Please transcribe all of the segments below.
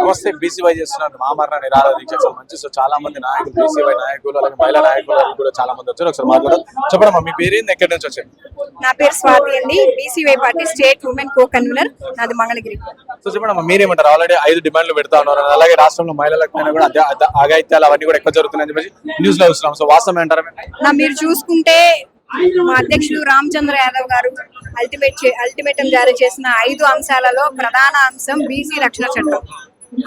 నమస్తే. బీసీవై చేస్తున్నారు మామరణ నిరాహార దీక్షకు సంబంధించి సో చాలా మంది నాయకులు, బీసీవై నాయకులు, అలాగే మహిళా నాయకులు కూడా చాలా మంది వచ్చారు. ఒకసారి మాట్లాడారు. చెప్పండి, మీ పేరు ఎక్కడి నుంచి వచ్చారు? నా పేరు స్వాతి అండి. BCY party state women co convener, నాది మంగళగిరి. సో చెప్పండి, మీరేమంటారు? ఆల్రెడీ 5 డిమాండ్లు పెడతా ఉన్నారు, అలాగే రాష్ట్రంలో మహిళలకు పైన కూడా అఘాయిత్యాలు అవన్నీ కూడా ఎక్కువ జరుగుతున్నాయని చెప్పి న్యూస్ లో చూస్తున్నాం. సో వాస్తవం ఏంటారు? మీరు చూసుకుంటే మా అధ్యక్షులు రామచంద్ర యాదవ్ గారు అల్టిమేటం జారీ చేసిన 5 అంశాలలో ప్రధాన అంశం బీసీ రక్షణ చట్టం.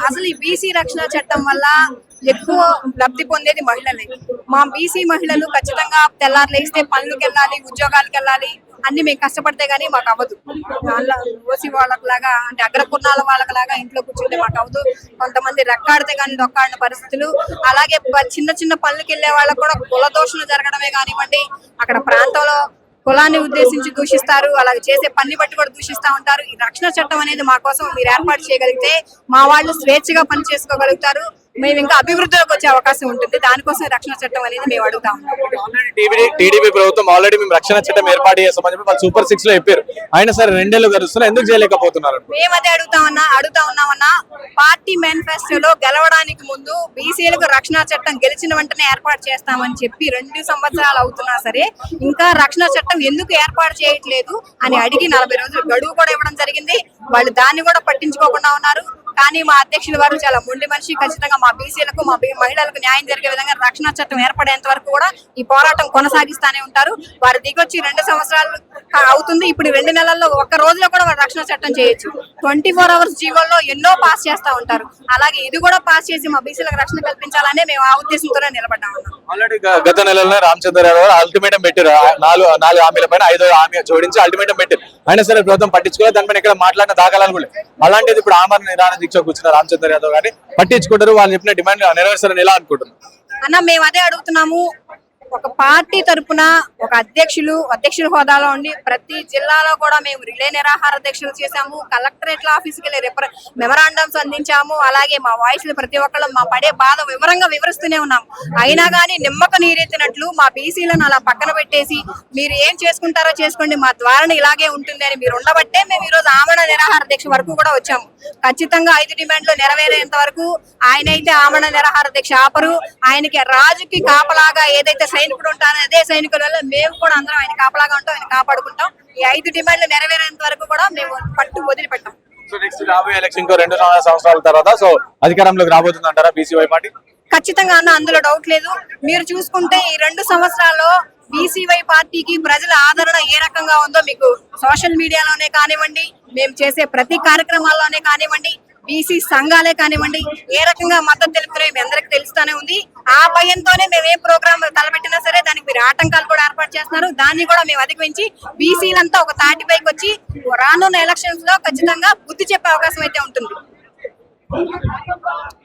అసలు ఈ బీసీ రక్షణ చట్టం వల్ల ఎక్కువ లబ్ధి పొందేది మహిళలే. మా బీసీ మహిళలు ఖచ్చితంగా తెల్లారు లేస్తే పనులకు వెళ్ళాలి, ఉద్యోగాలకు వెళ్ళాలి, అన్ని మేము కష్టపడితే గానీ మాకు అవ్వదు. ఓసీ వాళ్ళకి లాగా అంటే అగ్రకుర్ణాల వాళ్ళకి లాగా ఇంట్లో కూర్చుంటే మాకు అవ్వదు. కొంతమంది రెక్కాడితే కానీ దొక్కాడిన పరిస్థితులు. అలాగే చిన్న చిన్న పనులకు వెళ్ళే వాళ్ళకు కూడా కుల దోషణ జరగడమే కానివ్వండి, అక్కడ ప్రాంతంలో కులాన్ని ఉద్దేశించి దూషిస్తారు, అలాగే చేసే పని బట్టి కూడా దూషిస్తూ ఉంటారు. ఈ రక్షణ చట్టం అనేది మా కోసం మీరు ఏర్పాటు చేయగలిగితే మా వాళ్ళు స్వేచ్ఛగా పని చేసుకోగలుగుతారు, మేము ఇంకా అభివృద్ధిలోకి వచ్చే అవకాశం ఉంటుంది. దానికోసం రక్షణ చట్టం అనేది మేము అడుగుతా ఉన్నాం. టీడీపీ ప్రభుత్వం ఆల్రెడీ మేము రక్షణ చట్టం ఏర్పాటు చేస్తామని చెప్పి వాళ్ళు సూపర్ 6 లో చెప్పారు. అయినా సరే 2 ఏళ్ళు గడుస్తున్నా ఎందుకు చేయలేకపోతున్నారు? మేము అదే అడుగుతా ఉన్నామన్నా. పార్టీ మేనిఫెస్టోలో గెలవడానికి ముందు బీసీలకు రక్షణ చట్టం గెలిచిన వెంటనే ఏర్పాటు చేస్తామని చెప్పి 2 సంవత్సరాలు అవుతున్నా సరే ఇంకా రక్షణ చట్టం ఎందుకు ఏర్పాటు చేయట్లేదు అని అడిగి 40 రోజులు గడువు కూడా ఇవ్వడం జరిగింది. వాళ్ళు దాన్ని కూడా పట్టించుకోకుండా ఉన్నారు. కానీ మా అధ్యక్షుల వారు చాలా మొండి మనిషి. ఖచ్చితంగా మా బీసీలకు, మా మహిళలకు న్యాయం జరిగే విధంగా రక్షణ చట్టం ఏర్పడేంత వరకు కూడా ఈ పోరాటం కొనసాగిస్తానే ఉంటారు. వారు దిగొచ్చి 2 సంవత్సరాలు అవుతుంది. ఇప్పుడు 2 నెలల్లో ఒక్క రోజులో కూడా వారు రక్షణ చట్టం చేయొచ్చు. 24 అవర్స్ జీవోల్లో ఎన్నో పాస్ చేస్తా ఉంటారు. అలాగే ఇది కూడా పాస్ చేసి మా బీసీలకు రక్షణ కల్పించాలనే మేము ఆ ఉద్దేశంతోనే నిలబడ్డా ఉన్నాం. ఆల్రెడీ గత నెలలో రామచంద్ర యాదవ్ అల్టిమేటం పెట్టారు. 4 హామీల పైన 5వ హామీ జోడించి అల్టిమేటం పెట్టారు. అయినా సరే ప్రభుత్వం పట్టించుకోలేదు. దానిపైన ఇక్కడ మాట్లాడిన దాఖలాలు కూడా. అలాంటిది ఇప్పుడు ఆమరణ నిరాహార దీక్షకు వచ్చిన రామచంద్ర యాదవ్ గారిని పట్టించుకుంటారు, వాళ్ళు చెప్పిన డిమాండ్ నెరవేర్చారని ఎలా అనుకుంటున్నారు? అన్న మేము అదే అడుగుతున్నాము. ఒక పార్టీ తరపున ఒక అధ్యక్షుల హోదాలో ఉండి ప్రతి జిల్లాలో కూడా మేము రిలే నిరాహార దీక్షలు చేశాము. కలెక్టరేట్ల ఆఫీస్కి వెళ్ళి మెమరాండమ్స్ అందించాము. అలాగే మా వాయిస్లు ప్రతి ఒక్కళ్ళు మా పడే బాధ వివరంగా వివరిస్తూనే ఉన్నాం. అయినా కానీ నిమ్మక నీరెత్తినట్లు మా బీసీలను అలా పక్కన పెట్టేసి మీరు ఏం చేసుకుంటారో చేసుకోండి, మా ద్వారణ ఇలాగే ఉంటుంది అని మీరు ఉండబట్టే మేము ఈరోజు ఆమరణ నిరాహార దీక్ష వరకు కూడా వచ్చాము. ఖచ్చితంగా 5 డిమాండ్లు నెరవేరేంత వరకు ఆయన అయితే ఆమరణ నిరాహార దీక్ష ఆపరు. ఆయనకి రాజుకి కాపలాగా ఏదైతే సైనికుడు ఉంటారో అదే సైనికుల వల్ల మేము కూడా అందరం ఆయన కాపలాగా ఉంటాం, ఆయన కాపాడుకుంటాం. ఈ 5 డిమాండ్లు నెరవేరేంత వరకు కూడా మేము పట్టు వదిలిపెట్టాం. సో నెక్స్ట్ రాబోయే ఎలక్షన్ ఇంకో 2 సంవత్సరాల తర్వాత సో అధికారంలోకి రాబోతుంది అంటారా బీసీవై పార్టీ? ఖచ్చితంగా అన్న, అందులో డౌట్ లేదు. మీరు చూసుకుంటే ఈ 2 సంవత్సరాల్లో బీసీవై పార్టీకి ప్రజల ఆదరణ ఏ రకంగా ఉందో మీకు సోషల్ మీడియాలోనే కానివ్వండి, మేము చేసే ప్రతి కార్యక్రమాల్లోనే కానివ్వండి, బీసీ సంఘాలే కానివ్వండి, ఏ రకంగా మద్దతు తెలుపుతున్నాయో మీ అందరికి తెలుస్తానే ఉంది. ఆ భయంతోనే మేము ఏ ప్రోగ్రామ్ తలపెట్టినా సరే దానికి మీరు ఆటంకాలు కూడా ఏర్పాటు చేస్తున్నారు. దాన్ని కూడా మేము అధిగమించి బీసీలంతా ఒక తాటిపైకి వచ్చి రానున్న ఎలక్షన్స్ లో ఖచ్చితంగా బుద్ధి చెప్పే అవకాశం అయితే ఉంటుంది.